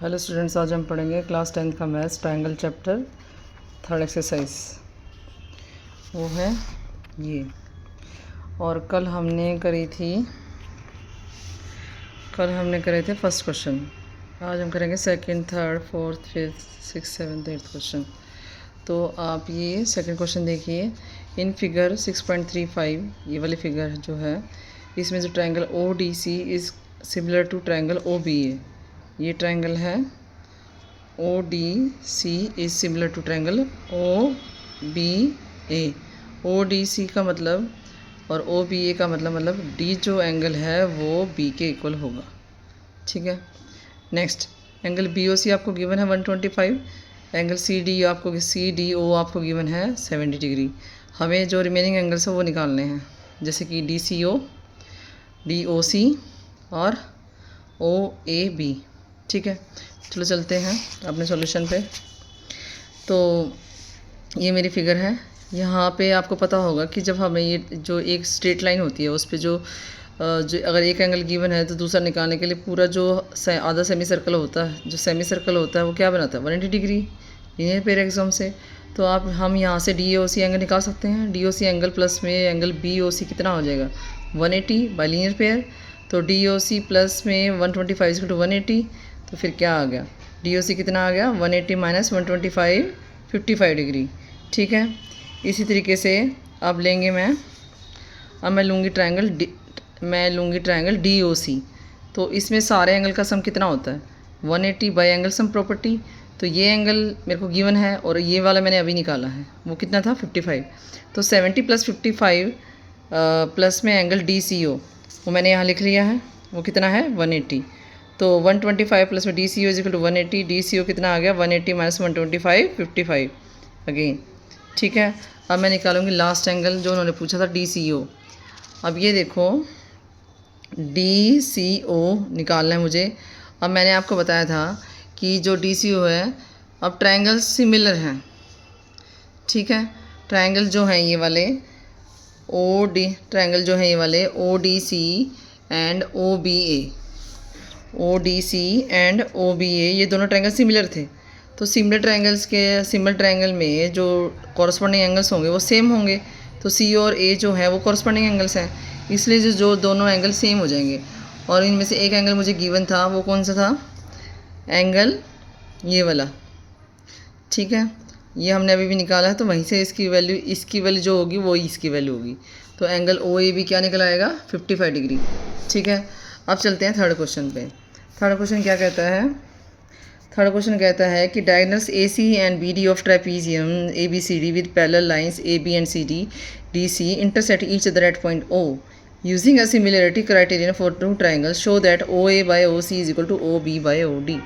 Hello students, आज हम पढ़ेंगे क्लास 10 का maths triangle chapter third exercise. वो है ये। और कल हमने करे थे फर्स्ट क्वेश्चन। आज हम करेंगे second, third, fourth, fifth, six, seventh, eighth question. तो आप ये सेकंड क्वेश्चन देखिए। इन फिगर 6.35, ये वाली फिगर जो है, इसमें जो triangle O D C is similar to triangle O B A. ये ट्रायंगल है O D C is similar to triangle O B A. O D C का मतलब और ओ बी ए का मतलब डी जो एंगल है वो बी के इक्वल होगा। ठीक है। नेक्स्ट, एंगल बी ओ सी आपको गिवन है 125। एंगल सी डी आपको गिवन है 70 डिग्री। हमें जो रिमेनिंग एंगल्स है वो निकालने हैं, जैसे कि D C O, D O सी और ओ ए बी। ठीक है, चलो चलते हैं अपने सॉल्यूशन पे। तो ये मेरी फिगर है। यहाँ पे आपको पता होगा कि जब हमें ये जो एक स्ट्रेट लाइन होती है उस पे जो अगर एक एंगल गिवन है तो दूसरा निकालने के लिए पूरा जो आधा सेमी सर्कल होता है वो क्या बनाता है 180 डिग्री लीनियर पेयर एग्जाम से। तो हम यहाँ से डी ओ सी एंगल निकाल सकते हैं। D O C angle plus में एंगल बी ओ सी कितना हो जाएगा 180 बाई लीनियर पेयर। तो डी ओ सी प्लस में 125 = 180। तो फिर क्या आ गया, डी ओ सी कितना आ गया 180 माइनस 125 55 डिग्री। ठीक है। इसी तरीके से अब मैं लूँगी ट्रायंगल डी ओ सी। तो इसमें सारे एंगल का सम कितना होता है 180 बाई एंगल सम प्रॉपर्टी। तो ये एंगल मेरे को गिवन है और ये वाला मैंने अभी निकाला है, वो कितना था 55। तो 70 + 55 प्लस में एंगल डी सी ओ वो मैंने यहाँ लिख लिया है, वो कितना है 180। तो 125 प्लस में D C O equal to 180। D C O कितना आ गया 180 माइनस 125 55 अगेन। ठीक है। अब मैं निकालूंगी लास्ट एंगल जो उन्होंने पूछा था डी सी ओ। अब ये देखो, डी सी ओ निकालना है मुझे। अब मैंने आपको बताया था कि जो डी सी ओ है, अब ट्रायंगल सिमिलर हैं। ठीक है। ट्रायंगल जो हैं ये वाले O D C and O B A, O D C and O B A, ये दोनों ट्रायंगल सिमिलर थे। तो सिमिलर ट्रायंगल में जो कॉरस्पॉन्डिंग एंगल्स होंगे वो सेम होंगे। तो सी और ए जो है वो कॉरस्पॉन्डिंग एंगल्स हैं, इसलिए जो दोनों एंगल सेम हो जाएंगे। और इनमें से एक एंगल मुझे गिवन था, वो कौन सा था, एंगल ये वाला। ठीक है, ये हमने अभी भी निकाला है। तो वहीं से इसकी वैल्यू जो होगी वो इसकी वैल्यू होगी। तो एंगल ओ ए बी क्या निकल आएगा 55 डिग्री। ठीक है। अब चलते हैं थर्ड क्वेश्चन पे। थर्ड क्वेश्चन क्या कहता है? थर्ड क्वेश्चन कहता है कि diagonals A C and B D of trapezium A B C D with parallel lines A B and C D D C intersect each other at point O using a similarity criterion for two triangles show that O A by O C is equal to O B by O D.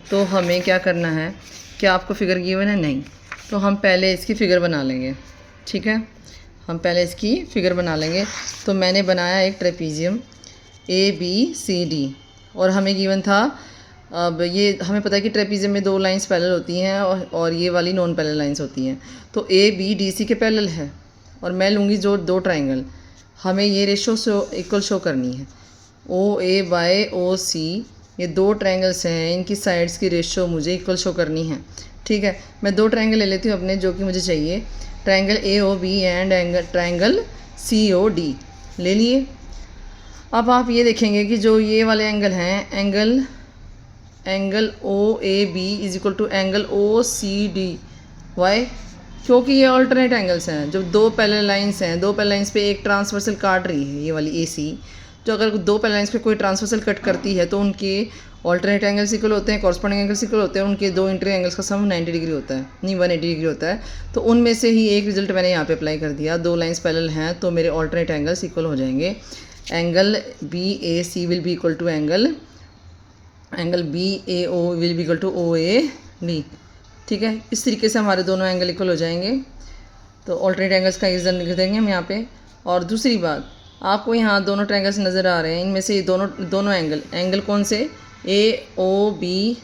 तो हमें क्या करना है, क्या आपको figure given है? नहीं। तो हम पहले इसकी फ़िगर बना लेंगे। ठीक है, हम पहले इसकी फ़िगर बना लेंगे। तो मैंने बनाया एक trapezium A B C D और हमें गिवन था, अब ये हमें पता है कि ट्रेपीजियम में दो लाइंस पैरेलल होती हैं और ये वाली नॉन पैरेलल लाइंस होती हैं। तो ए बी डी सी के पैरेलल है और मैं लूँगी जो दो ट्राइंगल, हमें ये रेशो इक्वल शो करनी है। ओ ए बाय ओ सी, ये दो ट्रायंगल्स हैं, इनकी साइड्स की रेशो मुझे इक्वल शो करनी है। ठीक है, मैं दो ट्रायंगल ले लेती हूँ अपने जो कि मुझे चाहिए, triangle A O B and triangle C O D ले लिए। अब आप ये देखेंगे कि जो ये वाले एंगल हैं, angle O A B is equal to angle O C D. Why? क्योंकि ये अल्टरनेट एंगल्स हैं। जब दो पैरेलल लाइंस हैं, दो पैरेलल लाइंस पे एक ट्रांसवर्सल काट रही है ये वाली ए सी, जो अगर दो पैरेलल लाइंस पे कोई ट्रांसवर्सल कट करती है तो उनके अल्टरनेट एंगल्स इक्वल होते हैं, कॉरस्पॉन्डिंग एंगल्स इक्वल होते हैं। उनके दो इंटर एंगल्स का सम 90 डिग्री होता है, नहीं 180 डिग्री होता है। तो उनमें से ही एक रिजल्ट मैंने यहाँ पे अप्लाई कर दिया। दो लाइंस पैरेलल हैं तो मेरे अल्टरनेट एंगल्स इक्वल हो जाएंगे। Angle B A C will be equal to angle B A O will be equal to O A D. ठीक है, इस तरीके से हमारे दोनों एंगल इक्वल हो जाएंगे। तो ऑल्टरनेट एंगल्स का रिजल्ट लिख देंगे हम यहाँ पे। और दूसरी बात, आपको यहाँ दोनों ट्रायंगल्स नज़र आ रहे हैं, इनमें से दोनों एंगल कौन से, A O B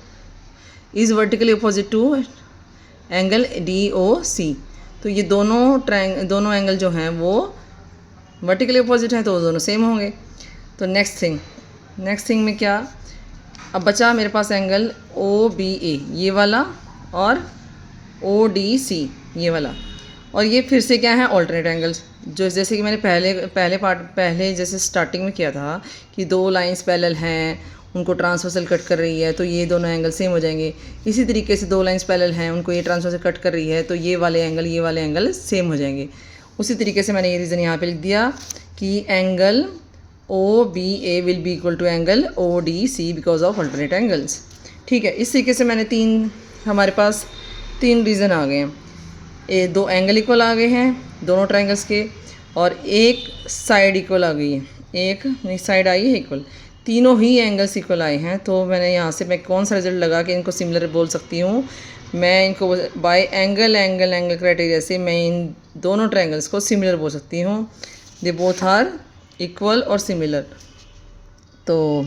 is vertically opposite to angle D O C. तो ये दोनों एंगल जो हैं वो वर्टिकली अपोजिट हैं, तो दोनों सेम होंगे। तो नेक्स्ट थिंग में क्या, अब बचा मेरे पास एंगल ओ बी ए ये वाला और ओ डी सी ये वाला, और ये फिर से क्या है ऑल्टरनेट एंगल्स, जो जैसे कि मैंने पहले जैसे स्टार्टिंग में किया था कि दो लाइंस पैरेलल हैं उनको ट्रांसवर्सल कट कर रही है तो ये दोनों एंगल सेम हो जाएंगे। इसी तरीके से दो लाइंस पैरेलल हैं उनको ये ट्रांसवर्सल कट कर रही है तो ये वाले एंगल सेम हो जाएंगे। उसी तरीके से मैंने ये रीज़न यहाँ पे लिख दिया कि angle O B A will be equal to angle O D C because of alternate angles. ठीक है, इस तरीके से मैंने हमारे पास तीन रीज़न आ गए हैं। ये दो एंगल इक्वल आ गए हैं दोनों ट्रायंगल्स के, और एक साइड इक्वल आ गई है, एक साइड आई है इक्वल, तीनों ही एंगल्स इक्वल आए हैं। तो मैंने यहाँ से मैं कौन सा रिजल्ट लगा के इनको सिमिलर बोल सकती हूँ, मैं इनको बाय एंगल क्राइटेरिया से मैं इन दोनों ट्रायंगल्स को सिमिलर बोल सकती हूँ। दे बोथ आर इक्वल और सिमिलर। तो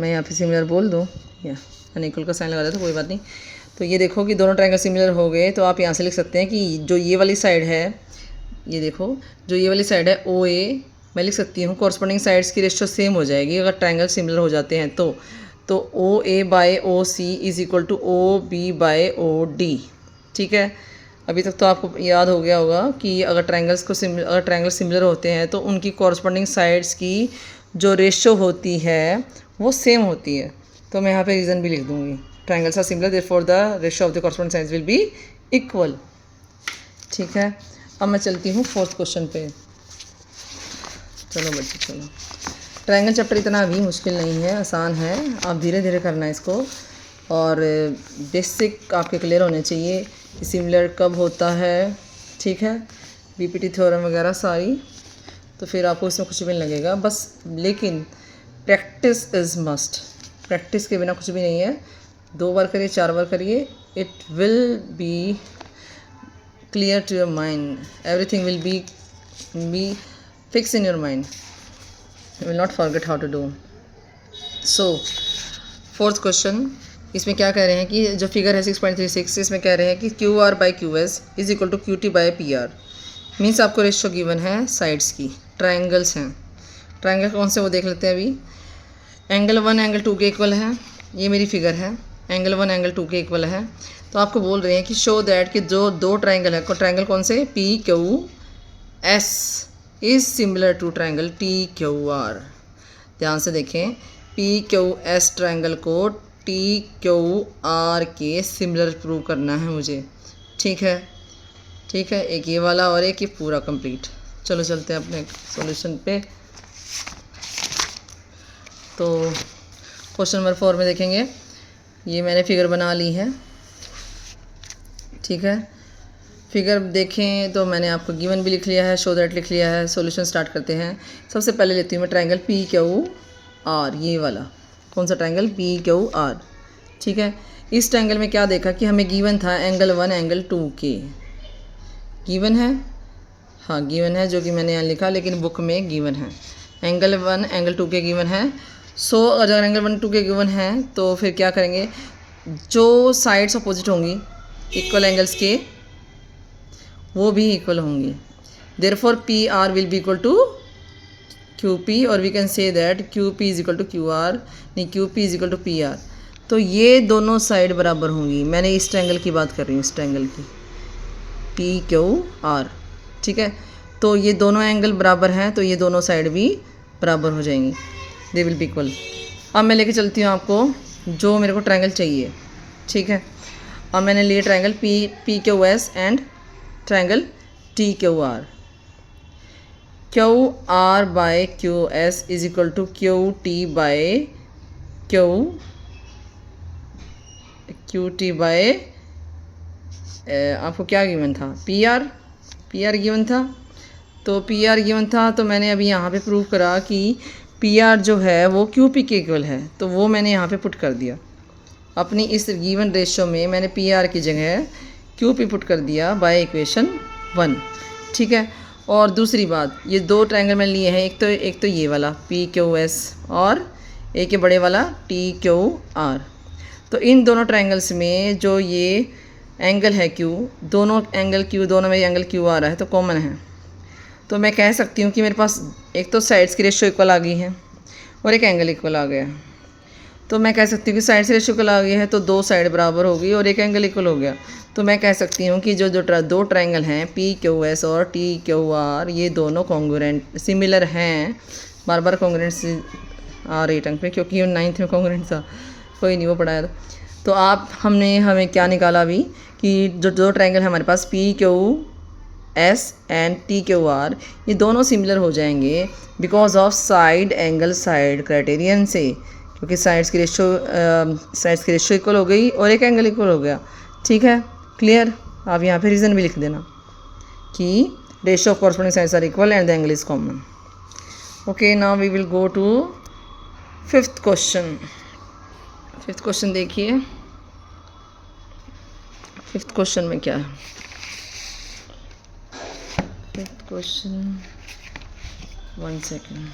मैं यहाँ पे सिमिलर बोल दूँ या अनइक्वल का साइन लगा देता, कोई बात नहीं। तो ये देखो कि दोनों ट्रायंगल सिमिलर हो गए, तो आप यहाँ से लिख सकते हैं कि जो ये वाली साइड है, ये देखो जो ये वाली साइड है ओ ए, मैं लिख सकती हूँ कॉरस्पॉन्डिंग साइड्स की रेशियो सेम हो जाएगी अगर ट्रायंगल सिमिलर हो जाते हैं तो O A by O C is equal to O B by O D. ठीक है, अभी तक तो आपको याद हो गया होगा कि अगर ट्रायंगल सिमिलर होते हैं तो उनकी कॉरस्पॉन्डिंग साइड्स की जो रेशियो होती है वो सेम होती है। तो मैं यहाँ पे रीज़न भी लिख दूँगी, triangles are similar therefore the ratio of the corresponding sides will be equal. ठीक है, अब मैं चलती हूँ फोर्थ क्वेश्चन पे। चलो बच्चे चलो, ट्रायंगल चैप्टर इतना भी मुश्किल नहीं है, आसान है, आप धीरे धीरे करना इसको, और बेसिक आपके क्लियर होने चाहिए कि सिमिलर कब होता है। ठीक है, बीपीटी थ्योरम वगैरह सारी, तो फिर आपको इसमें कुछ भी नहीं लगेगा बस, लेकिन प्रैक्टिस इज़ मस्ट, प्रैक्टिस के बिना कुछ भी नहीं है। 2 बार करिए 4 बार करिए, it will be clear to your mind, everything will be fixed in your mind, you will not forget how to do. So fourth question, इसमें क्या कह रहे हैं कि जो फिगर है 6.36, इसमें कह रहे हैं कि Q R by Q S is equal to Q T by P R. Means आपको रेशियो गिवन है साइड्स की, ट्रायंगल्स हैं, ट्रायंगल कौन से वो देख लेते हैं अभी। एंगल 1 एंगल 2 के इक्वल है, ये मेरी फिगर है, एंगल 1 एंगल 2 के इक्वल है। तो आपको बोल रहे हैं कि शो दैट कि जो दो ट्रायंगल है, ट्रायंगल कौन से, P Q S is similar to triangle T Q R. ध्यान से देखें, पी क्यू एस ट्रायंगल को टी क्यू आर के सिमिलर प्रूव करना है मुझे। ठीक है, ठीक है, एक ये वाला और एक ये पूरा कंप्लीट। चलो चलते हैं अपने सॉल्यूशन पे। तो क्वेश्चन नंबर 4 में देखेंगे, ये मैंने फिगर बना ली है। ठीक है, फिगर देखें तो मैंने आपको गिवन भी लिख लिया है, शो दैट लिख लिया है। सॉल्यूशन स्टार्ट करते हैं। सबसे पहले लेती हूँ मैं ट्रायंगल पी क्यू आर, ये वाला कौन सा ट्रायंगल, पी क्यू आर। ठीक है, इस ट्रायंगल में क्या देखा कि हमें गिवन था एंगल 1 एंगल 2 के, गिवन है, हाँ गिवन है, जो कि मैंने यहाँ लिखा लेकिन बुक में गिवन है, एंगल 1 एंगल 2 के गिवन है। सो अगर एंगल 1 2 के गिवन है तो फिर क्या करेंगे, जो साइड्स अपोजिट होंगी इक्वल एंगल्स के वो भी इक्वल होंगी। Therefore P R will be equal to Q P, और we can say that Q P is equal to Q R, नहीं Q P is equal to P R. तो ये दोनों साइड बराबर होंगी। मैंने इस ट्रायंगल की बात कर रही हूँ, इस ट्रायंगल की पी क्यू आर। ठीक है, तो ये दोनों एंगल बराबर हैं तो ये दोनों साइड भी बराबर हो जाएंगी, दे विल बी इक्वल। अब मैं लेके चलती हूँ आपको जो मेरे को ट्रायंगल चाहिए। ठीक है, अब मैंने लिए triangle P Q S and triangle T Q R. Q R by Q S is equal to Q T by Q T by, आपको क्या गिवन था, पी आर गिवन था। तो पी आर गिवन था तो मैंने अभी यहाँ पे प्रूव करा कि पी आर जो है वो क्यू पी के इक्वल है, तो वो मैंने यहाँ पे पुट कर दिया। अपनी इस गिवन रेशियो में मैंने पी आर की जगह क्यू पी पुट कर दिया बाय इक्वेशन 1। ठीक है, और दूसरी बात, ये दो ट्रायंगल मैंने लिए हैं, एक तो ये वाला पी क्यू एस और एक ये बड़े वाला टी क्यू आर। तो इन दोनों ट्रायंगल्स में जो ये एंगल है क्यू, दोनों में एंगल क्यू आ रहा है तो कॉमन है। तो मैं कह सकती हूँ कि मेरे पास एक तो साइड्स की रेशियो इक्वल आ गई है और एक एंगल इक्वल आ गया। तो मैं कह सकती हूँ कि साइड से रेशियो इक्वल आ गई है तो दो साइड बराबर हो गई और एक एंगल इक्वल हो गया। तो मैं कह सकती हूँ कि जो जो दो ट्रायंगल हैं PQS और TQR ये दोनों कॉन्ग्रुएंट सिमिलर हैं। बार बार कॉन्ग्रुएंट आ रही टंग पे क्योंकि वो 9th में कॉन्ग्रुएंट था, कोई नहीं वो पढ़ाया था। तो आप हमें क्या निकाला अभी कि जो दो ट्रायंगल है हमारे पास PQS एंड TQR ये दोनों सिमिलर हो जाएंगे because of side angle side criterion से, क्योंकि साइड्स की रेशियो इक्वल हो गई और एक एंगल इक्वल हो गया। ठीक है, क्लियर। आप यहाँ पे रीज़न भी लिख देना कि ratio of corresponding sides are equal and the angle is common. Okay, now we will go to 5th question. 5th question देखिए। 5th क्वेश्चन में क्या है? 5th क्वेश्चन, 1 सेकेंड,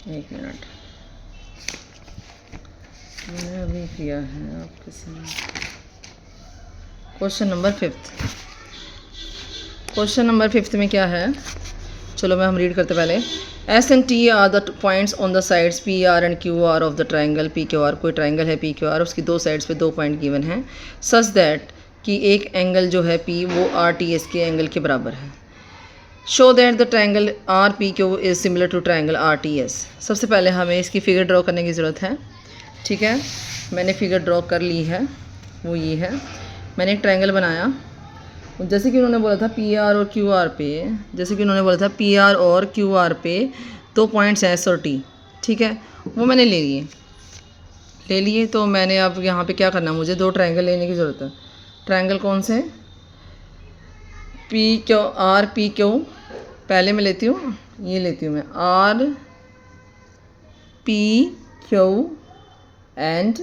1 मिनट, मैंने अभी किया है आपके साथ। Question number 5th। Question number 5th में क्या है, चलो मैं हम रीड करते पहले। S and T are the points on the sides PR and QR of the triangle PQR। कोई ट्राइंगल है PQR, उसकी दो साइड्स पे 2 पॉइंट गिवन हैं सच दैट कि एक एंगल जो है P वो RTS के एंगल के बराबर है। Show that the triangle RPQ is similar to triangle RTS। सबसे पहले हमें इसकी फिगर ड्रॉ करने की ज़रूरत है। ठीक है, मैंने फिगर ड्रॉ कर ली है, वो ये है। मैंने एक ट्रायंगल बनाया, जैसे कि उन्होंने बोला था PR और QR पे, जैसे कि उन्होंने बोला था PR और QR पे 2 पॉइंट्स हैं S और T। ठीक है, वो मैंने ले लिए। तो मैंने अब यहाँ पे क्या करना, मुझे 2 ट्रायंगल लेने की ज़रूरत है। ट्रायंगल कौन से? RPQ पहले मैं लेती हूँ, ये लेती हूँ मैं RPQ एंड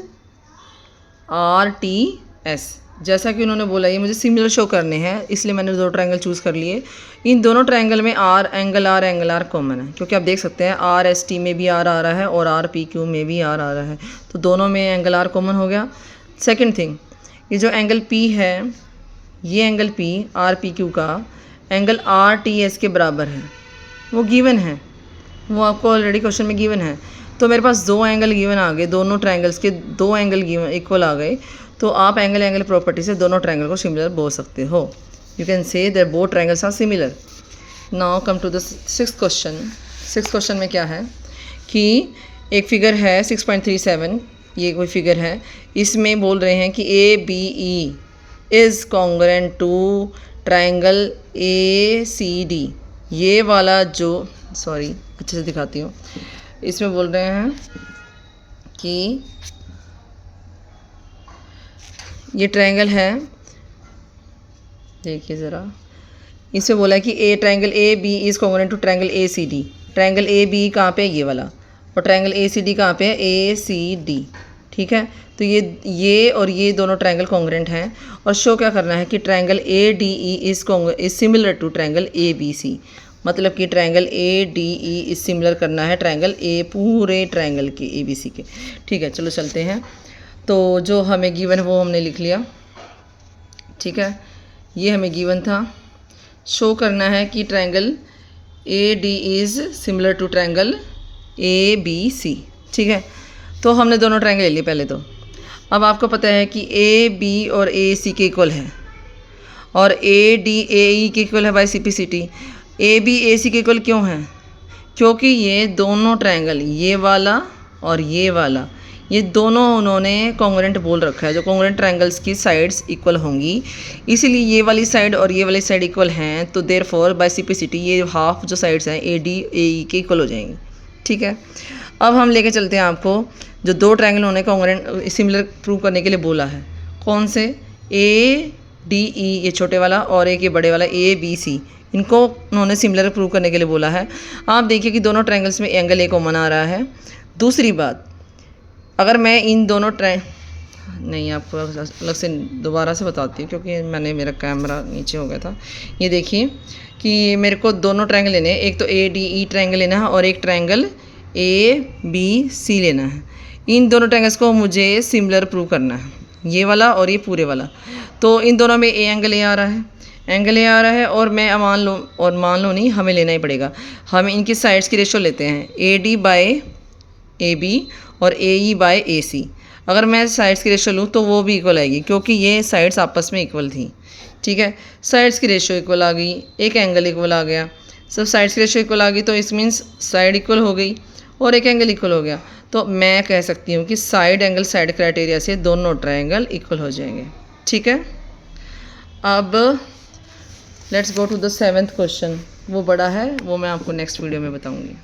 RTS। जैसा कि उन्होंने बोला ये मुझे सिमिलर शो करने हैं, इसलिए मैंने 2 ट्रायंगल चूज़ कर लिए। इन दोनों ट्रायंगल में एंगल R कॉमन है, क्योंकि आप देख सकते हैं RST में भी R आ रहा है और RPQ में भी R आ रहा है, तो दोनों में एंगल R कॉमन हो गया। सेकंड थिंग, ये जो एंगल P है, ये एंगल P RPQ का एंगल RTS के बराबर है, वो गिवन है, वो आपको ऑलरेडी क्वेश्चन में गिवन है। तो मेरे पास 2 एंगल गिवन आ गए, दोनों ट्रायंगल्स के 2 एंगल गिवन इक्वल आ गए। तो आप एंगल प्रॉपर्टी से दोनों ट्रायंगल को सिमिलर बोल सकते हो। You can say that both triangles are similar. Now come to the 6th question. 6th question में क्या है कि एक फिगर है 6.37, ये कोई फिगर है, इसमें बोल रहे हैं कि ABE is congruent to triangle ACD। ये वाला जो, सॉरी अच्छे से दिखाती हूँ, इसमें बोल रहे हैं कि ये ट्रायंगल है, देखिए ज़रा, इसमें बोला है कि triangle AB is congruent to triangle ACD। Triangle AB कहाँ पे है? ये वाला। और ट्रायंगल ACD कहाँ पे है? ACD। ठीक है, तो ये और ये दोनों ट्रायंगल कॉन्ग्रुएंट हैं। और शो क्या करना है कि triangle ADE is similar to triangle ABC। मतलब कि ट्रायंगल ADE इज़ सिमिलर करना है ट्रायंगल पूरे ट्रायंगल के ABC के। ठीक है, चलो चलते हैं। तो जो हमें गिवन है वो हमने लिख लिया। ठीक है, ये हमें गिवन था। शो करना है कि triangle AD is similar to triangle ABC। ठीक है, तो हमने दोनों ट्रायंगल ले लिए पहले तो। अब आपको पता है कि AB और AC के इक्वल है और AD AE के इक्वल है बाय CPCT। AB AC के इक्वल क्यों है? क्योंकि ये दोनों ट्रायंगल, ये वाला और ये वाला, ये दोनों उन्होंने कॉन्ग्रुएंट बोल रखा है। जो कॉन्ग्रुएंट ट्रायंगल्स की साइड्स इक्वल होंगी, इसीलिए ये वाली साइड और ये वाली साइड इक्वल हैं, तो देयरफॉर बाय CPCT ये हाफ जो साइड्स हैं AD AE के इक्वल हो जाएंगी। ठीक है, अब हम लेके चलते हैं आपको जो 2 ट्रायंगल उन्होंने कॉन्ग्रुएंट सिमिलर प्रूव करने के लिए बोला है। कौन से? ADE ये छोटे वाला और एक ये बड़े वाला ABC, इनको उन्होंने सिमिलर प्रूव करने के लिए बोला है। आप देखिए कि दोनों ट्रायंगल्स में एंगल A कॉमन आ रहा है। दूसरी बात, अगर मैं इन दोनों नहीं, आपको अलग से दोबारा से बताती हूँ क्योंकि मेरा कैमरा नीचे हो गया था। ये देखिए कि मेरे को दोनों ट्रायंगल लेने हैं, एक तो ADE ट्रायंगल लेना है और एक ट्रायंगल ABC लेना है। इन दोनों ट्रायंगल्स को मुझे सिमिलर प्रूव करना है, ये वाला और ये पूरे वाला। तो इन दोनों में एंगल A आ रहा है, और मैं मान लो नहीं, हमें लेना ही पड़ेगा। हम इनकी साइड्स की रेशो लेते हैं, AD बाय ए बी और ए ई बाय ए सी। अगर मैं साइड्स की रेशो लूँ तो वो भी इक्वल आएगी क्योंकि ये साइड्स आपस में इक्वल थी। ठीक है, साइड्स की रेशो इक्वल आ गई, एक एंगल इक्वल आ गया, सब साइड्स की रेशो इक्वल आ गई तो इस मीन्स साइड इक्वल हो गई और एक एंगल इक्वल हो गया। तो मैं कह सकती हूँ कि साइड एंगल साइड क्राइटेरिया से दोनों ट्रायंगल इक्वल हो जाएंगे। ठीक है, अब let's go to the 7th question. वो बड़ा है, वो मैं आपको नेक्स्ट वीडियो में बताऊँगी।